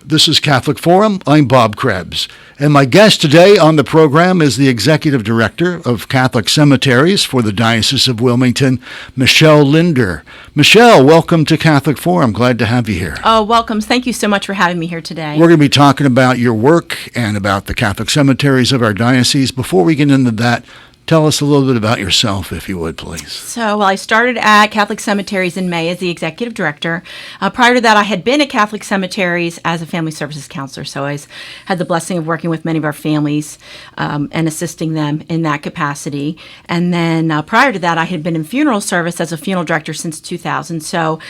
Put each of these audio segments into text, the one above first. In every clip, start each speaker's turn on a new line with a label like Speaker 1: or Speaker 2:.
Speaker 1: This is Catholic Forum. I'm Bob Krebs. And my guest today on the program is the Executive Director of Catholic Cemeteries for the Diocese of Wilmington, Michele Linder. Michele, welcome to Catholic Forum. Glad to have you here.
Speaker 2: Oh, welcome. Thank you so much for having me here today.
Speaker 1: We're going to be talking about your work and about the Catholic cemeteries of our diocese. Before we get into that, tell us a little bit about yourself, if you would, please.
Speaker 2: So, I started at Catholic Cemeteries in May as the executive director. Prior to that, I had been at Catholic Cemeteries as a family services counselor. So I had the blessing of working with many of our families and assisting them in that capacity. And then prior to that, I had been in funeral service as a funeral director since 2000. So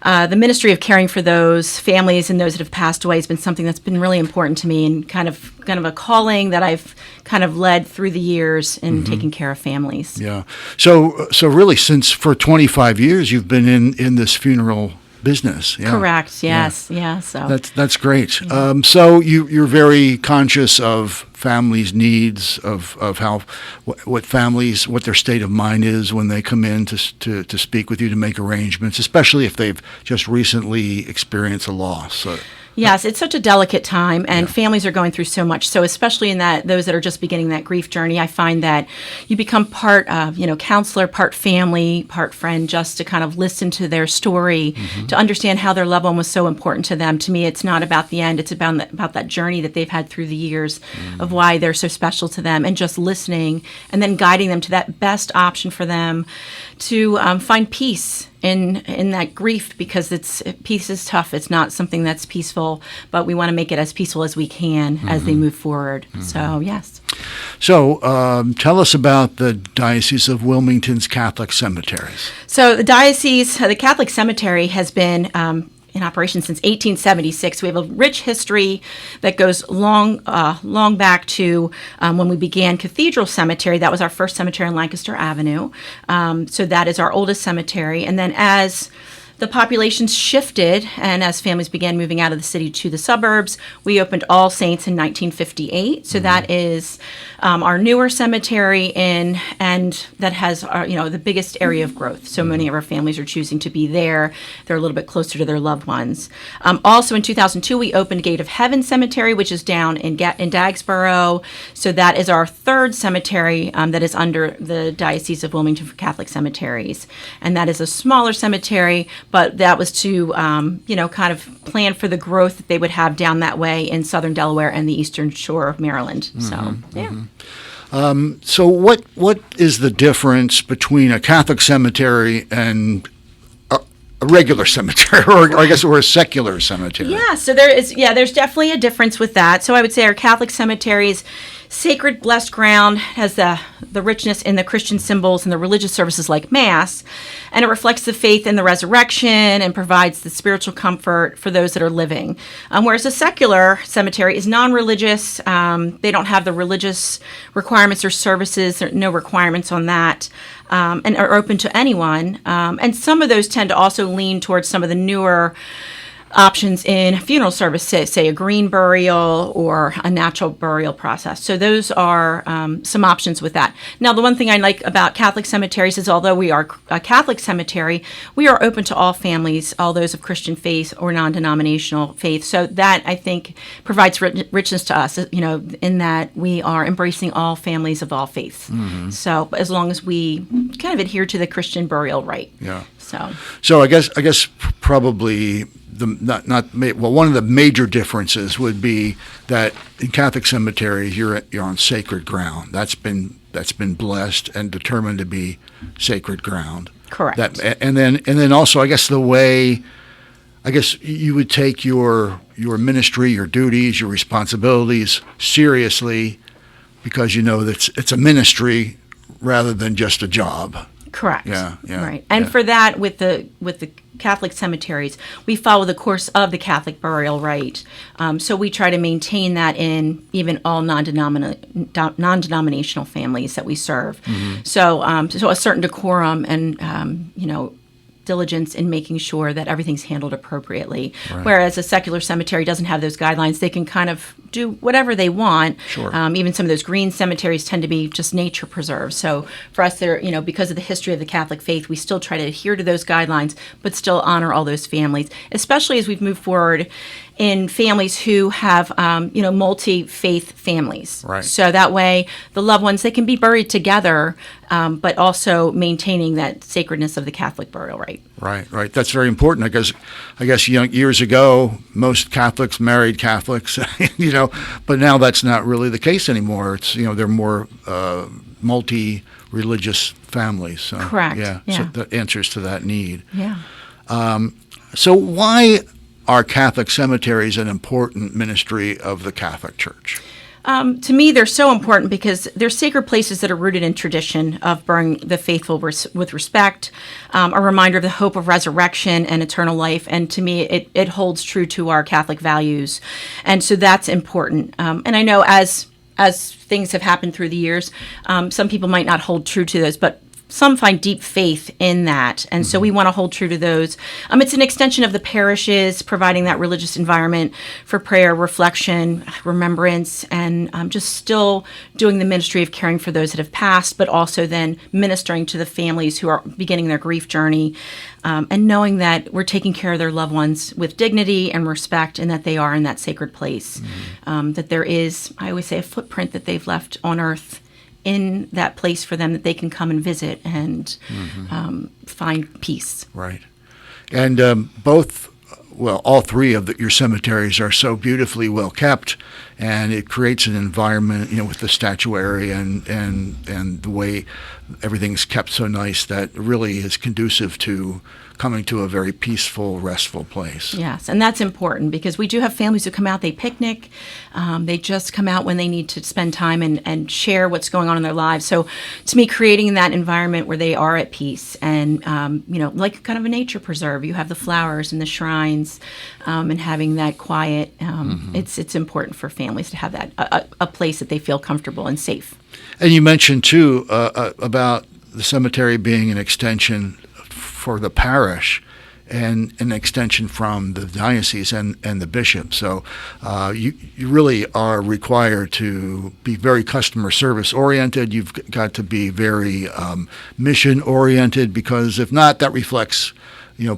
Speaker 2: the ministry of caring for those families and those that have passed away has been something that's been really important to me, and kind of a calling that I've kind of led through the years in taking care of families.
Speaker 1: Yeah. So really, since for 25 years, you've been in this funeral business. Yeah.
Speaker 2: Correct. Yes. Yeah. So
Speaker 1: that's great.
Speaker 2: Yeah.
Speaker 1: So you're very conscious of families' needs, of how what families, what their state of mind is when they come in to speak with you, to make arrangements, especially if they've just recently experienced a loss. So,
Speaker 2: yes, it's such a delicate time, and families are going through so much. So especially in those that are just beginning that grief journey, I find that you become part of, counselor, part family, part friend, just to kind of listen to their story, to understand how their loved one was so important to them. To me, it's not about the end. It's about that journey that they've had through the years of why they're so special to them, and just listening and then guiding them to that best option for them to find peace in that grief, because peace is tough. It's not something that's peaceful, but we want to make it as peaceful as we can as they move forward. So, yes. So,
Speaker 1: tell us about the Diocese of Wilmington's Catholic Cemeteries.
Speaker 2: So, the Catholic Cemetery has been in operation since 1876. We have a rich history that goes long back to when we began Cathedral Cemetery. That was our first cemetery on Lancaster Avenue. So that is our oldest cemetery. And then as the population shifted and as families began moving out of the city to the suburbs, we opened All Saints in 1958. So that is our newer cemetery and that has the biggest area of growth. So many of our families are choosing to be there. They're a little bit closer to their loved ones. Also in 2002, we opened Gate of Heaven Cemetery, which is down in Dagsboro. So that is our third cemetery that is under the Diocese of Wilmington for Catholic Cemeteries. And that is a smaller cemetery, but that was to, kind of plan for the growth that they would have down that way in southern Delaware and the eastern shore of Maryland. So,
Speaker 1: so what is the difference between a Catholic cemetery and a regular cemetery, or I guess a secular cemetery?
Speaker 2: Yeah, so there's definitely a difference with that. So I would say our Catholic cemeteries, sacred, blessed ground, has the richness in the Christian symbols and the religious services like Mass, and it reflects the faith in the resurrection and provides the spiritual comfort for those that are living. Whereas a secular cemetery is non-religious. They don't have the religious requirements or services. There are no requirements on that, and are open to anyone. And some of those tend to also lean towards some of the newer options in funeral service, say a green burial or a natural burial process. So those are some options with that. Now, the one thing I like about Catholic cemeteries is, although we are a Catholic cemetery, we are open to all families, all those of Christian faith or non-denominational faith. So that, I think, provides richness to us, in that we are embracing all families of all faiths. So as long as we kind of adhere to the Christian burial rite.
Speaker 1: Yeah.
Speaker 2: So
Speaker 1: I guess probably one of the major differences would be that in Catholic cemeteries you're on sacred ground. That's been blessed and determined to be sacred ground.
Speaker 2: Correct.
Speaker 1: And then also, I guess you would take your ministry, your duties, your responsibilities seriously, because you know that it's a ministry rather than just a job.
Speaker 2: Correct.
Speaker 1: Yeah.
Speaker 2: Right. And for that, with the Catholic cemeteries, we follow the course of the Catholic burial rite. So we try to maintain that in even all non-denominational families that we serve. So a certain decorum and diligence in making sure that everything's handled appropriately. Right. Whereas a secular cemetery doesn't have those guidelines. They can kind of do whatever they want.
Speaker 1: Sure.
Speaker 2: Even some of those green cemeteries tend to be just nature preserves. So for us, because of the history of the Catholic faith, we still try to adhere to those guidelines, but still honor all those families, especially as we've moved forward in families who have, multi-faith families.
Speaker 1: Right.
Speaker 2: So that way, the loved ones, they can be buried together, but also maintaining that sacredness of the Catholic burial rite.
Speaker 1: Right. That's very important. I guess years ago, most Catholics married Catholics, but now that's not really the case anymore. It's, they're more multi-religious families. So,
Speaker 2: Correct.
Speaker 1: Yeah. So that answers to that need.
Speaker 2: Yeah.
Speaker 1: So why are Catholic cemeteries an important ministry of the Catholic Church?
Speaker 2: To me, they're so important because they're sacred places that are rooted in tradition of burying the faithful with respect, a reminder of the hope of resurrection and eternal life. And to me, it holds true to our Catholic values. And so that's important. And I know as things have happened through the years, some people might not hold true to those, but some find deep faith in that. And so we want to hold true to those. It's an extension of the parishes, providing that religious environment for prayer, reflection, remembrance, and just still doing the ministry of caring for those that have passed, but also then ministering to the families who are beginning their grief journey, and knowing that we're taking care of their loved ones with dignity and respect, and that they are in that sacred place, that there is, I always say, a footprint that they've left on earth in that place for them that they can come and visit and find peace.
Speaker 1: Right. And all three of your cemeteries are so beautifully well kept, and it creates an environment, with the statuary and the way everything's kept so nice that really is conducive to coming to a very peaceful, restful place.
Speaker 2: Yes, and that's important because we do have families who come out, they picnic, they just come out when they need to spend time and share what's going on in their lives. So to me, creating that environment where they are at peace and, like kind of a nature preserve, you have the flowers and the shrines, and having that quiet, it's important for families to have that, a place that they feel comfortable and safe.
Speaker 1: And you mentioned, too, about the cemetery being an extension for the parish and an extension from the diocese and the bishop. So you really are required to be very customer service oriented. You've got to be very mission oriented, because if not, that reflects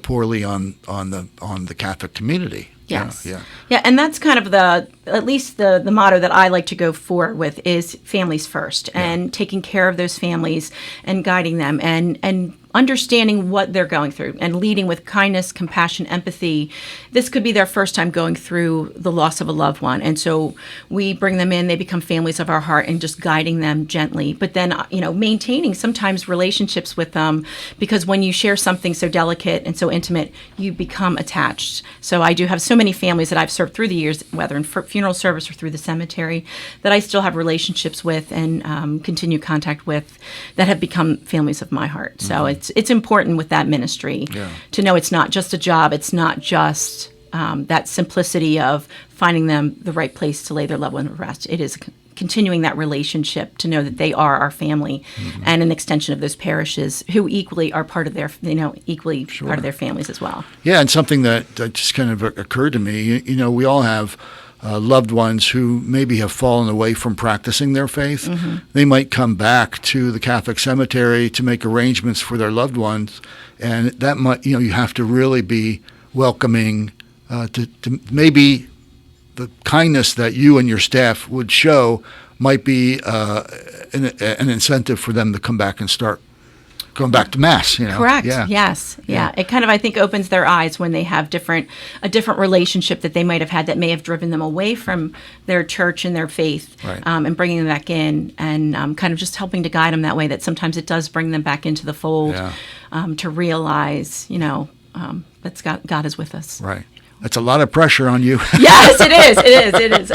Speaker 1: poorly on the Catholic community.
Speaker 2: Yes. Yeah, and that's kind of at least the motto that I like to go forward with is families first, and taking care of those families and guiding them and understanding what they're going through and leading with kindness, compassion, empathy. This could be their first time going through the loss of a loved one. And so we bring them in, they become families of our heart, and just guiding them gently. But then, maintaining sometimes relationships with them, because when you share something so delicate and so intimate, you become attached. So I do have so many families that I've served through the years, whether in funeral service or through the cemetery, that I still have relationships with and continue contact with, that have become families of my heart. So it's important with that ministry to know it's not just a job. It's not just that simplicity of finding them the right place to lay their loved one to rest. It is continuing that relationship to know that they are our family and an extension of those parishes who equally are part of their, part of their families as well.
Speaker 1: Yeah, and something that just kind of occurred to me, we all have loved ones who maybe have fallen away from practicing their faith. They might come back to the Catholic cemetery to make arrangements for their loved ones, and that might, you have to really be welcoming to maybe the kindness that you and your staff would show might be an incentive for them to come back and start going back to Mass.
Speaker 2: Correct. Yes. Yeah. It kind of, I think, opens their eyes when they have a different relationship that they might have had that may have driven them away from their church and their faith, and bringing them back in and kind of just helping to guide them that way, that sometimes it does bring them back into the fold, to realize, that God is with us.
Speaker 1: Right. That's a lot of pressure on you.
Speaker 2: Yes, it is.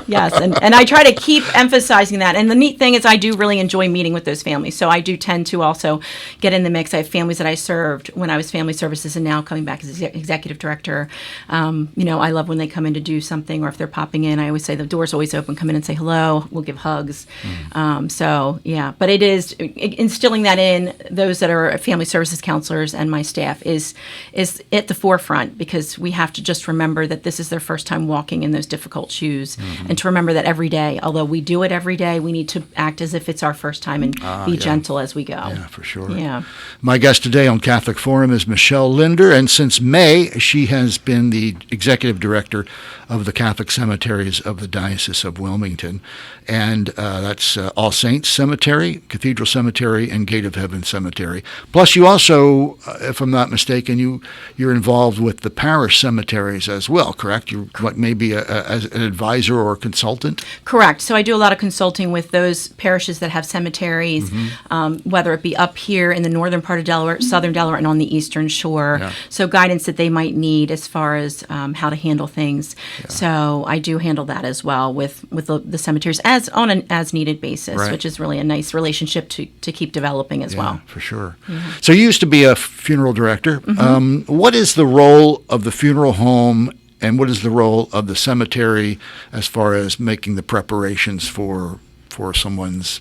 Speaker 2: Yes, and I try to keep emphasizing that. And the neat thing is I do really enjoy meeting with those families. So I do tend to also get in the mix. I have families that I served when I was family services and now coming back as executive director. I love when they come in to do something, or if they're popping in, I always say the door's always open. Come in and say hello. We'll give hugs. But it is instilling that in those that are family services counselors and my staff is at the forefront, because we have to just remember that this is their first time walking in those difficult shoes, and to remember that every day, although we do it every day, we need to act as if it's our first time and be gentle as we go.
Speaker 1: Yeah, for sure.
Speaker 2: Yeah.
Speaker 1: My guest today on Catholic Forum is Michele Linder, and since May, she has been the executive director of the Catholic Cemeteries of the Diocese of Wilmington. And that's All Saints Cemetery, Cathedral Cemetery, and Gate of Heaven Cemetery. Plus, you also, if I'm not mistaken, you're involved with the parish cemeteries as well, correct? You're maybe as an advisor or consultant?
Speaker 2: Correct. So I do a lot of consulting with those parishes that have cemeteries, whether it be up here in the northern part of Delaware, southern Delaware, and on the eastern shore. Yeah. So guidance that they might need as far as how to handle things. Yeah. So I do handle that as well with the cemeteries on an as needed basis, which is really a nice relationship to keep developing as well.
Speaker 1: For sure. So you used to be a funeral director. What is the role of the funeral home and what is the role of the cemetery as far as making the preparations for someone's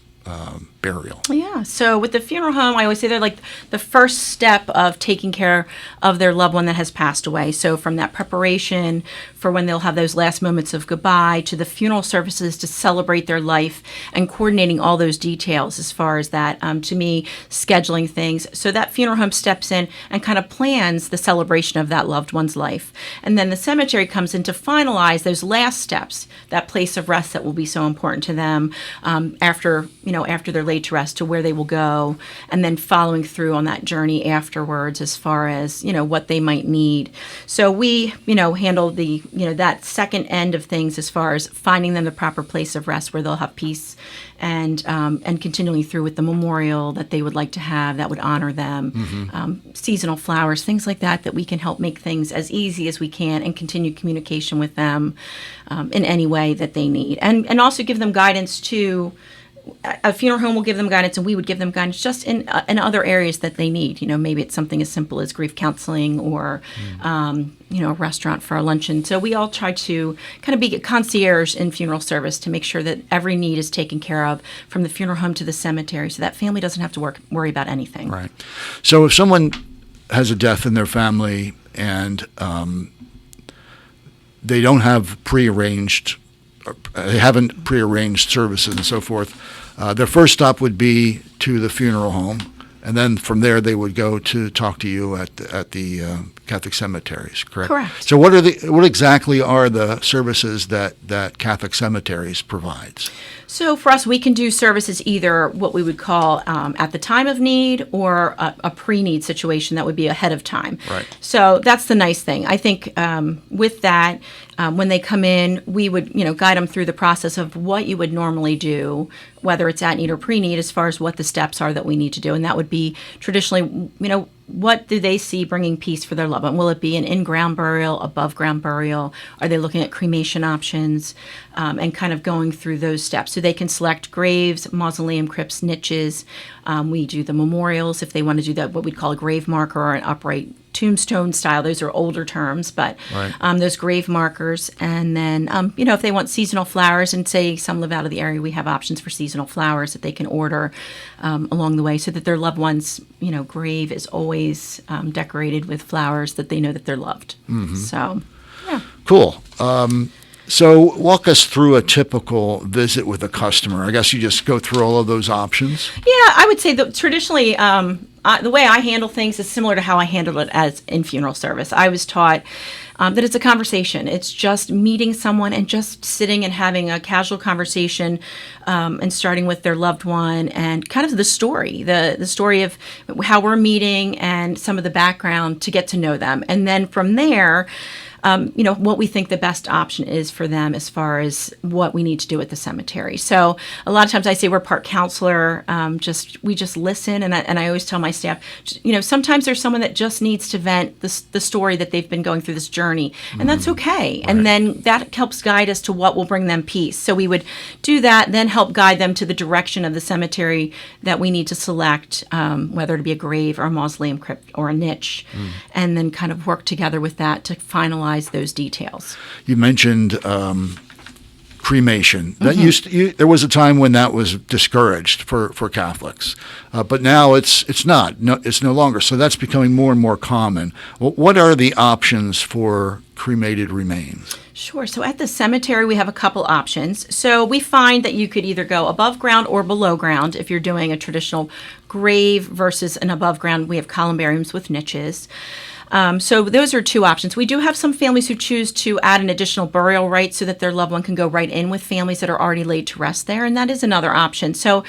Speaker 1: burial?
Speaker 2: Yeah. So with the funeral home, I always say they're like the first step of taking care of their loved one that has passed away. So from that preparation for when they'll have those last moments of goodbye to the funeral services to celebrate their life and coordinating all those details as far as that, to me, scheduling things. So that funeral home steps in and kind of plans the celebration of that loved one's life. And then the cemetery comes in to finalize those last steps, that place of rest that will be so important to them after they're laid to rest, to where they will go, and then following through on that journey afterwards as far as, what they might need. So we, handle the, that second end of things as far as finding them the proper place of rest where they'll have peace and continuing through with the memorial that they would like to have that would honor them, seasonal flowers, things like that we can help make things as easy as we can and continue communication with them in any way that they need. And also give them guidance too. A funeral home will give them guidance, and we would give them guidance just in other areas that they need. Maybe it's something as simple as grief counseling or, a restaurant for a luncheon. So we all try to kind of be a concierge in funeral service to make sure that every need is taken care of from the funeral home to the cemetery, so that family doesn't have to worry about anything.
Speaker 1: Right. So if someone has a death in their family and they don't have they haven't prearranged services and so forth, their first stop would be to the funeral home, and then from there they would go to talk to you at the Catholic Cemeteries, correct?
Speaker 2: Correct.
Speaker 1: So what exactly are the services that Catholic Cemeteries provides?
Speaker 2: So for us, we can do services either what we would call at the time of need or a pre-need situation that would be ahead of time.
Speaker 1: Right.
Speaker 2: So that's the nice thing. I think with that, when they come in, we would guide them through the process of what you would normally do, whether it's at need or pre-need, as far as what the steps are that we need to do. And that would be traditionally, what do they see bringing peace for their loved one? Will it be an in-ground burial, above-ground burial? Are they looking at cremation options? And kind of going through those steps. So they can select graves, mausoleum crypts, niches. We do the memorials if they want to do that, what we'd call a grave marker or an upright tombstone style. Those are older terms, but those grave markers. And then, if they want seasonal flowers, and say some live out of the area, we have options for seasonal flowers that they can order along the way, so that their loved one's, grave is always decorated with flowers that they know that they're loved. So, yeah.
Speaker 1: Cool. So walk us through a typical visit with a customer. I guess you just go through all of those options.
Speaker 2: Yeah, I would say that traditionally, the way I handle things is similar to how I handle it as in funeral service. I was taught that it's a conversation. It's just meeting someone and just sitting and having a casual conversation and starting with their loved one and kind of the story of how we're meeting and some of the background to get to know them. And then from there, what we think the best option is for them as far as what we need to do at the cemetery. So a lot of times I say we're part counselor. We just listen, and I always tell my staff, sometimes there's someone that just needs to vent the story that they've been going through this journey, and that's okay. Right. And then that helps guide us to what will bring them peace. So we would do that, then help guide them to the direction of the cemetery that we need to select, whether it be a grave or a mausoleum crypt or a niche, and then kind of work together with that to finalize those details.
Speaker 1: You mentioned cremation. That there was a time when that was discouraged for Catholics, but now it's not. No, it's no longer. So that's becoming more and more common. What are the options for cremated remains?
Speaker 2: Sure. So at the cemetery, we have a couple options. So we find that you could either go above ground or below ground if you're doing a traditional grave versus an above ground. We have columbariums with niches. So those are two options. We do have some families who choose to add an additional burial rite so that their loved one can go right in with families that are already laid to rest there, and that is another option. So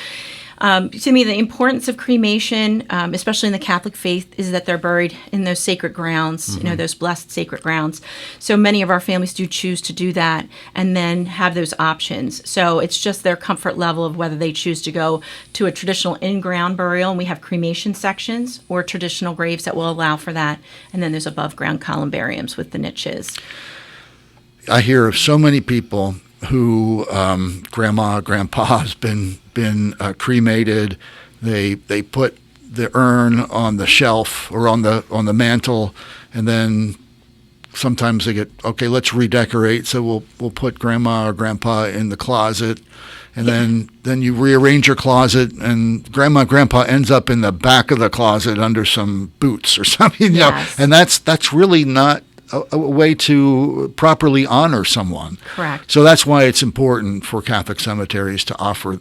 Speaker 2: to me, the importance of cremation, especially in the Catholic faith, is that they're buried in those sacred grounds, those blessed sacred grounds. So many of our families do choose to do that and then have those options. So it's just their comfort level of whether they choose to go to a traditional in-ground burial, and we have cremation sections, or traditional graves that will allow for that. And then there's above-ground columbariums with the niches.
Speaker 1: I hear of so many people who grandma, grandpa has been cremated. They put the urn on the shelf or on the mantle, and then sometimes they get, okay, let's redecorate. So we'll put grandma or grandpa in the closet, and then you rearrange your closet, and grandpa ends up in the back of the closet under some boots or something.
Speaker 2: Yes.
Speaker 1: And that's really not a way to properly honor someone.
Speaker 2: Correct.
Speaker 1: So that's why it's important for Catholic cemeteries to offer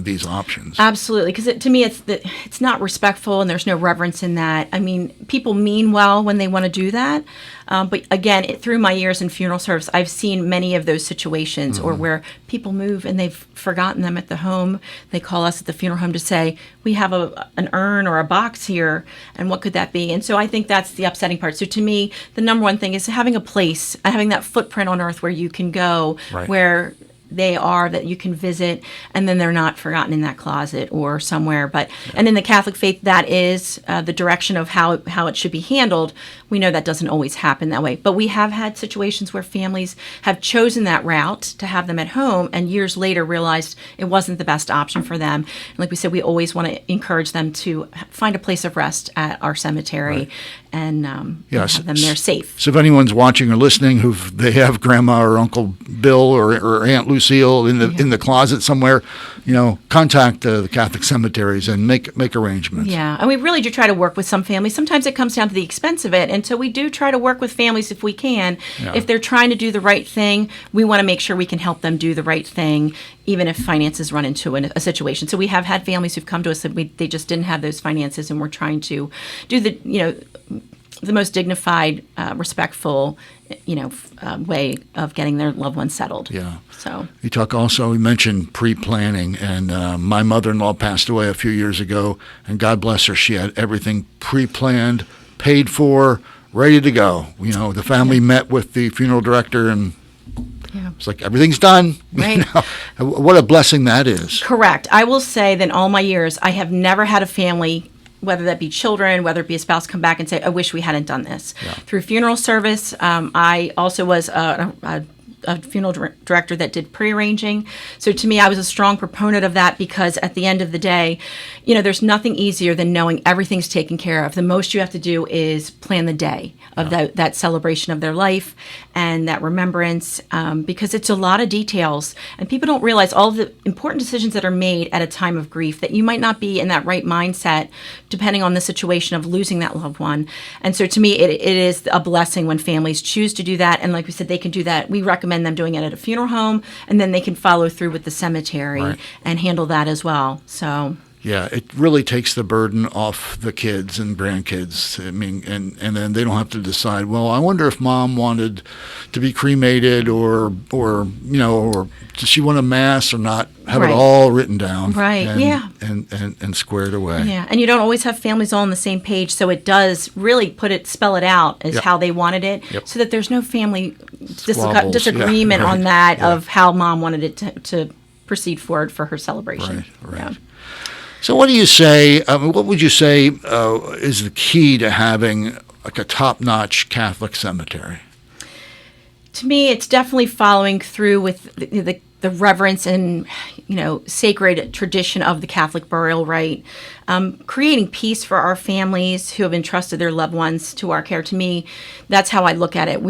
Speaker 1: these options.
Speaker 2: Absolutely, because to me it's not respectful, and there's no reverence in that. I mean, people mean well when they want to do that, but again, through my years in funeral service, I've seen many of those situations, or where people move and they've forgotten them at the home. They call us at the funeral home to say, we have an urn or a box here, and what could that be? And so I think that's the upsetting part. So to me, the number one thing is having a place, having that footprint on earth where you can go,
Speaker 1: right,
Speaker 2: where they are, that you can visit, and then they're not forgotten in that closet or somewhere. But and in the Catholic faith, that is the direction of how it should be handled. We know that doesn't always happen that way, but we have had situations where families have chosen that route to have them at home, and years later realized it wasn't the best option for them. And like we said, we always want to encourage them to find a place of rest at our cemetery,
Speaker 1: right,
Speaker 2: and have them there safe.
Speaker 1: So if anyone's watching or listening they have grandma or Uncle Bill or Aunt Lucille in the closet somewhere, contact the Catholic cemeteries and make arrangements.
Speaker 2: Yeah, and we really do try to work with some families. Sometimes it comes down to the expense of it, and so we do try to work with families if we can.
Speaker 1: Yeah.
Speaker 2: If they're trying to do the right thing, we want to make sure we can help them do the right thing, even if finances run into a situation. So we have had families who've come to us that they just didn't have those finances, and we're trying to do the most dignified, respectful, way of getting their loved ones settled.
Speaker 1: Yeah.
Speaker 2: So
Speaker 1: You mentioned pre-planning, and my mother-in-law passed away a few years ago, and God bless her, she had everything pre-planned, paid for, ready to go. The family met with the funeral director, and it's like everything's done.
Speaker 2: Right.
Speaker 1: What a blessing that is.
Speaker 2: Correct. I will say that in all my years, I have never had a family, whether that be children, whether it be a spouse, come back and say, I wish we hadn't done this.
Speaker 1: Yeah.
Speaker 2: Through funeral service, I also was a funeral director that did pre-arranging. So to me, I was a strong proponent of that, because at the end of the day, there's nothing easier than knowing everything's taken care of. The most you have to do is plan the day of that celebration of their life and that remembrance, because it's a lot of details, and people don't realize all of the important decisions that are made at a time of grief, that you might not be in that right mindset depending on the situation of losing that loved one. And so to me, it is a blessing when families choose to do that. And like we said, they can do that. We recommend them doing it at a funeral home, and then they can follow through with the cemetery, right, and handle that as well. So
Speaker 1: yeah, it really takes the burden off the kids and grandkids. I mean, and then they don't have to decide, well, I wonder if mom wanted to be cremated, or does she want a mass or not? Have
Speaker 2: right,
Speaker 1: it all written down.
Speaker 2: Right,
Speaker 1: and squared away.
Speaker 2: Yeah, and you don't always have families all on the same page, so it does really spell it out as how they wanted it, so that there's no family disagreement on that of how mom wanted it to proceed forward for her celebration.
Speaker 1: Right.
Speaker 2: Yeah.
Speaker 1: So what do you say, what would you say is the key to having like a top-notch Catholic cemetery?
Speaker 2: To me, it's definitely following through with the the reverence and, sacred tradition of the Catholic burial rite, creating peace for our families who have entrusted their loved ones to our care. To me, that's how I look at it.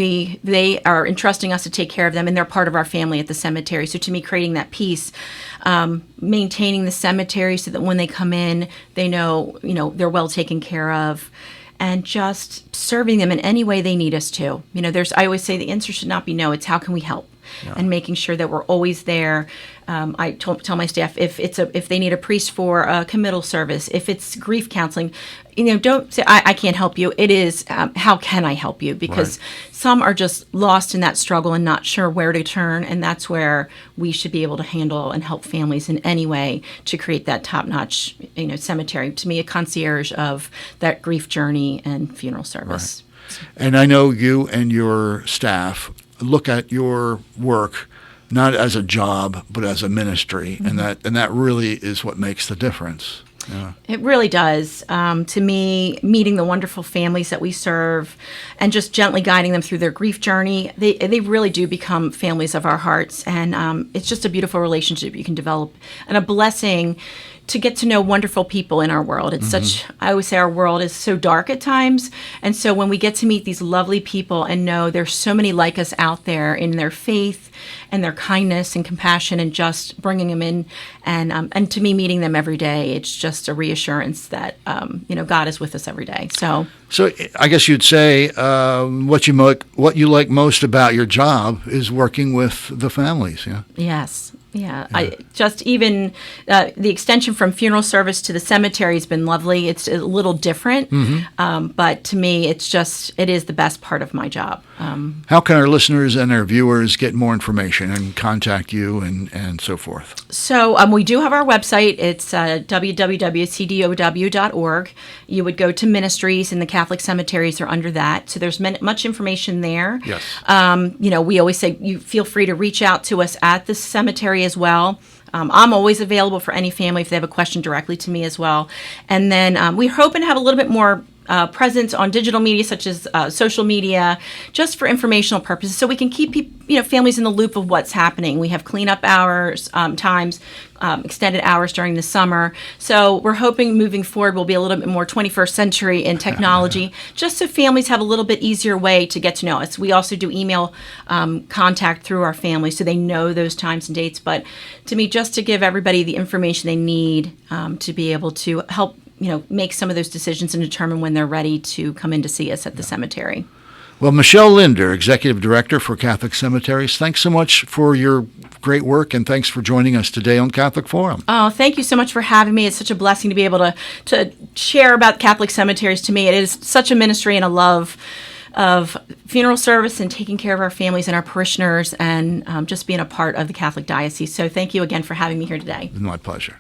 Speaker 2: They are entrusting us to take care of them, and they're part of our family at the cemetery. So to me, creating that peace, maintaining the cemetery so that when they come in, they know, they're well taken care of, and just serving them in any way they need us to. I always say the answer should not be no, it's how can we help? Yeah. And making sure that we're always there. I tell my staff if they need a priest for a committal service, if it's grief counseling, don't say I can't help you. It is how can I help you? Because some are just lost in that struggle and not sure where to turn, and that's where we should be able to handle and help families in any way to create that top-notch cemetery. To me, a concierge of that grief journey and funeral service.
Speaker 1: Right. And I know you and your staff look at your work not as a job but as a ministry, and that really is what makes the difference. Yeah.
Speaker 2: It really does. To me, meeting the wonderful families that we serve and just gently guiding them through their grief journey, they really do become families of our hearts, and it's just a beautiful relationship you can develop and a blessing to get to know wonderful people in our world. It's I always say our world is so dark at times. And so when we get to meet these lovely people and know there's so many like us out there in their faith and their kindness and compassion, and just bringing them in, and to me, meeting them every day, it's just a reassurance that, God is with us every day. So
Speaker 1: I guess you'd say what you like most about your job is working with the families. Yeah.
Speaker 2: Yes. Yeah. I just even the extension from funeral service to the cemetery has been lovely. It's a little different, but to me, it is the best part of my job.
Speaker 1: How can our listeners and our viewers get more information and contact you and so forth?
Speaker 2: So we do have our website. It's www.cdow.org. You would go to ministries, and the Catholic cemeteries are under that. So there's much information there.
Speaker 1: Yes.
Speaker 2: We always say you feel free to reach out to us at the cemetery as well. I'm always available for any family if they have a question directly to me as well. And then we're hoping to have a little bit more presence on digital media, such as social media, just for informational purposes, so we can keep families in the loop of what's happening. We have cleanup hours, times, extended hours during the summer. So we're hoping moving forward we'll be a little bit more 21st century in technology, just so families have a little bit easier way to get to know us. We also do email contact through our families, so they know those times and dates. But to me, just to give everybody the information they need to be able to help make some of those decisions and determine when they're ready to come in to see us at the cemetery.
Speaker 1: Well, Michele Linder, Executive Director for Catholic Cemeteries, thanks so much for your great work, and thanks for joining us today on Catholic Forum.
Speaker 2: Oh, thank you so much for having me. It's such a blessing to be able to share about Catholic Cemeteries. To me, it is such a ministry and a love of funeral service and taking care of our families and our parishioners, and just being a part of the Catholic Diocese. So thank you again for having me here today.
Speaker 1: It's my pleasure.